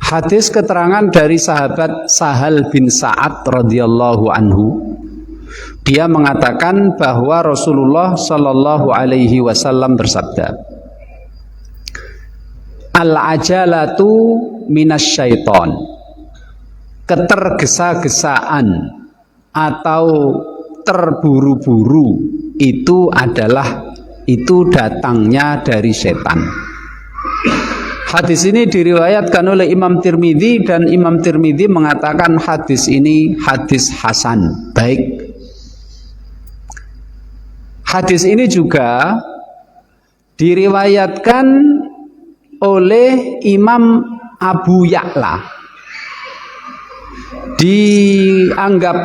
Hadis keterangan dari sahabat Sahal bin Sa'ad radhiyallahu anhu. Dia mengatakan bahwa Rasulullah Shallallahu alaihi wasallam bersabda, "Al-ajalatu minasyaiton." Ketergesa-gesaan atau terburu-buru itu datangnya dari setan. Hadis ini diriwayatkan oleh Imam Tirmidzi dan Imam Tirmidzi mengatakan hadis ini hadis hasan, baik. Hadis ini juga diriwayatkan oleh Imam Abu Ya'la. Dianggap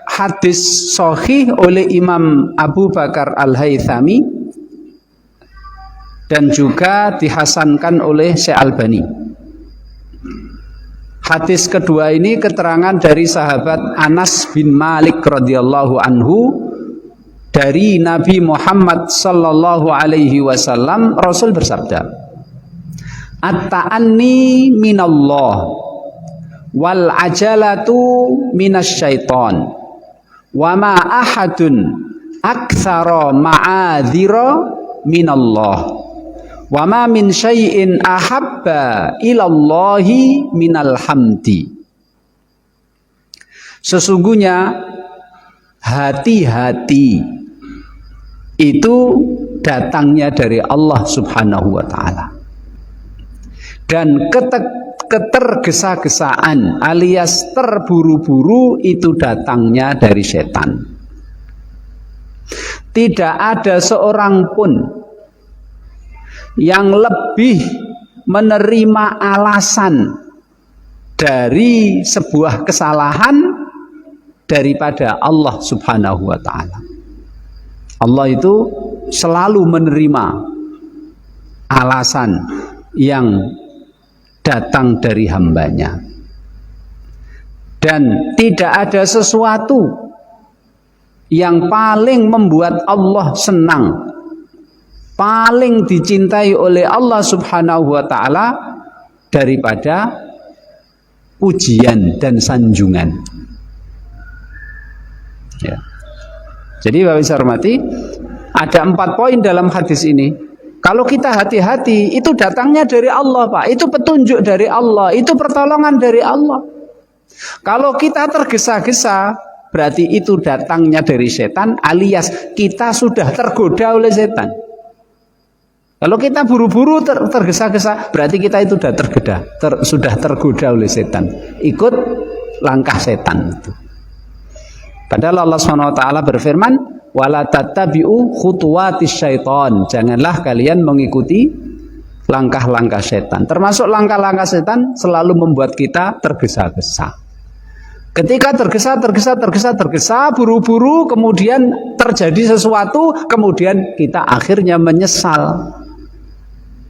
hadis sahih oleh Imam Abu Bakar Al-Haythami dan juga dihasankan oleh Syekh Albani. Hadis kedua ini keterangan dari sahabat Anas bin Malik radhiyallahu anhu dari Nabi Muhammad sallallahu alaihi wasallam. Rasul bersabda, "At-ta'anni minallah wal ajalatu minasyaiton wa ma ahadun aktsara ma'adzira minallah wa ma min syai'in ahabba ilallahi minal hamdi." Sesungguhnya hati-hati itu datangnya dari Allah Subhanahu wa taala. Dan ketergesa-gesaan alias terburu-buru itu datangnya dari setan. Tidak ada seorang pun yang lebih menerima alasan dari sebuah kesalahan daripada Allah Subhanahu wa taala. Allah itu selalu menerima alasan yang datang dari hambanya. Dan tidak ada sesuatu yang paling membuat Allah senang, paling dicintai oleh Allah Subhanahu wa taala daripada pujian dan sanjungan. Ya. Jadi Bapak Ibu hormati, ada 4 poin dalam hadis ini. Kalau kita hati-hati, itu datangnya dari Allah, Pak. Itu petunjuk dari Allah, itu pertolongan dari Allah. Kalau kita tergesa-gesa, berarti itu datangnya dari setan, alias kita sudah tergoda oleh setan. Kalau kita buru-buru tergesa-gesa, berarti kita itu sudah tergoda oleh setan. Ikut langkah setan itu. Padahal Allah SWT berfirman, wala tattabi'u khutuwatis syaiton. Janganlah kalian mengikuti langkah-langkah setan. Termasuk langkah-langkah setan selalu membuat kita tergesa-gesa. Ketika tergesa, buru-buru, kemudian terjadi sesuatu, kemudian kita akhirnya menyesal.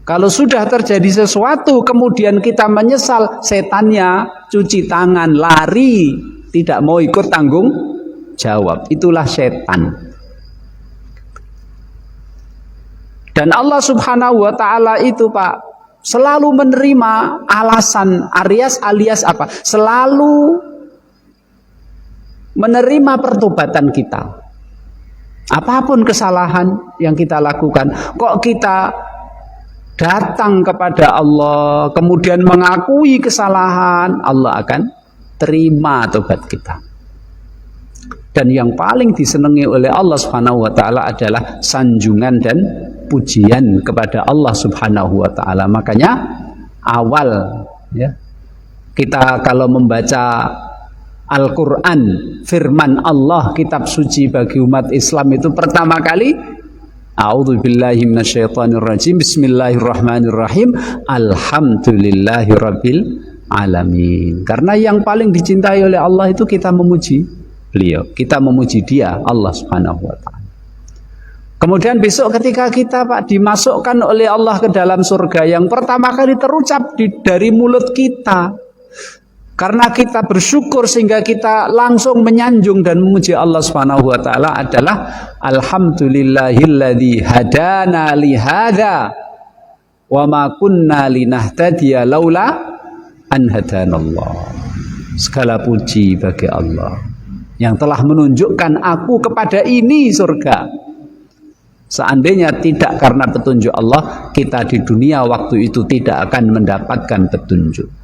Kalau sudah terjadi sesuatu, kemudian kita menyesal, setannya cuci tangan, lari, tidak mau ikut tanggung jawab. Itulah setan. Dan Allah Subhanahu wa taala itu, Pak, selalu menerima alasan alias apa? Selalu menerima pertobatan kita. Apapun kesalahan yang kita lakukan, kok kita datang kepada Allah, kemudian mengakui kesalahan, Allah akan terima tobat kita. Dan yang paling disenangi oleh Allah Subhanahu wa taala adalah sanjungan dan pujian kepada Allah Subhanahu wa taala. Makanya awal ya, kita kalau membaca Al-Qur'an, firman Allah, kitab suci bagi umat Islam, itu pertama kali a'udzubillahi minasyaitonirrajim, bismillahirrahmanirrahim, alhamdulillahirabbil alamin. Karena yang paling dicintai oleh Allah itu kita memuji beliau, kita memuji dia, Allah Subhanahu wa taala. Kemudian besok ketika kita, Pak, dimasukkan oleh Allah ke dalam surga, yang pertama kali terucap dari mulut kita, karena kita bersyukur sehingga kita langsung menyanjung dan memuji Allah Subhanahu wa taala, adalah alhamdulillahilladzi hadana li hadza wa ma kunna linahtadiya laula an hadanallah. Segala puji bagi Allah yang telah menunjukkan aku kepada ini surga. Seandainya tidak karena petunjuk Allah, kita di dunia waktu itu tidak akan mendapatkan petunjuk.